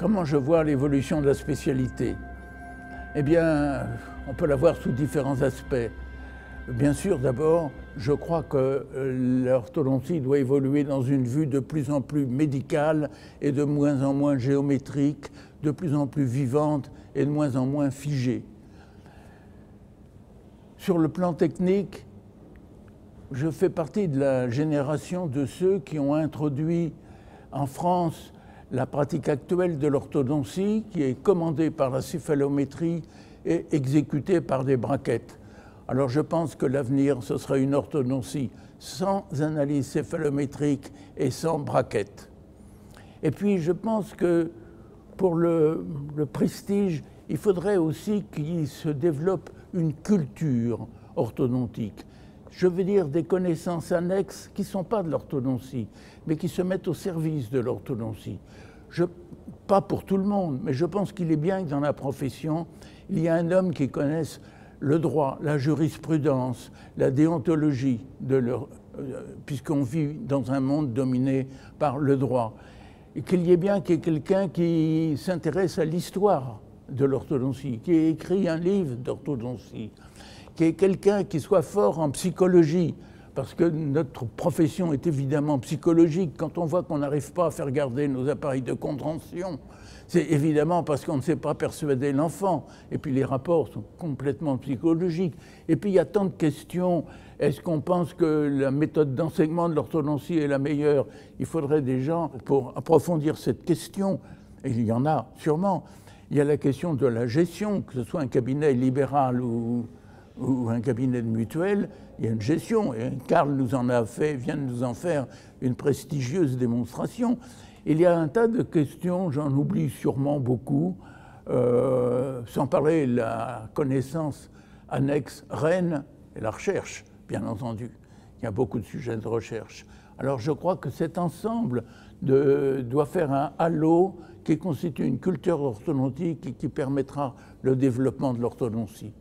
Comment je vois l'évolution de la spécialité? Eh bien, on peut la voir sous différents aspects. Bien sûr, d'abord, je crois que l'orthodontie doit évoluer dans une vue de plus en plus médicale et de moins en moins géométrique, de plus en plus vivante et de moins en moins figée. Sur le plan technique, je fais partie de la génération de ceux qui ont introduit en France la pratique actuelle de l'orthodontie, qui est commandée par la céphalométrie et exécutée par des braquettes. Alors je pense que l'avenir, ce sera une orthodontie sans analyse céphalométrique et sans braquettes. Et puis je pense que pour le prestige, il faudrait aussi qu'il se développe une culture orthodontique. Je veux dire des connaissances annexes qui ne sont pas de l'orthodontie, mais qui se mettent au service de l'orthodontie. Pas pour tout le monde, mais je pense qu'il est bien que dans la profession, il y a un homme qui connaisse le droit, la jurisprudence, la déontologie, puisqu'on vit dans un monde dominé par le droit. Et qu'il y ait bien quelqu'un qui s'intéresse à l'histoire de l'orthodontie, qui ait écrit un livre d'orthodontie, qui est quelqu'un qui soit fort en psychologie, parce que notre profession est évidemment psychologique. Quand on voit qu'on n'arrive pas à faire garder nos appareils de contraction, c'est évidemment parce qu'on ne sait pas persuader l'enfant. Et puis les rapports sont complètement psychologiques. Et puis il y a tant de questions. Est-ce qu'on pense que la méthode d'enseignement de l'orthodontie est la meilleure? Il faudrait des gens pour approfondir cette question. Et il y en a sûrement. Il y a la question de la gestion, que ce soit un cabinet libéral ou un cabinet de mutuelle, il y a une gestion. Et Karl vient de nous en faire une prestigieuse démonstration. Il y a un tas de questions, j'en oublie sûrement beaucoup, sans parler de la connaissance annexe reine et la recherche, bien entendu. Il y a beaucoup de sujets de recherche. Alors je crois que cet ensemble doit faire un halo qui constitue une culture orthodontique et qui permettra le développement de l'orthodontie.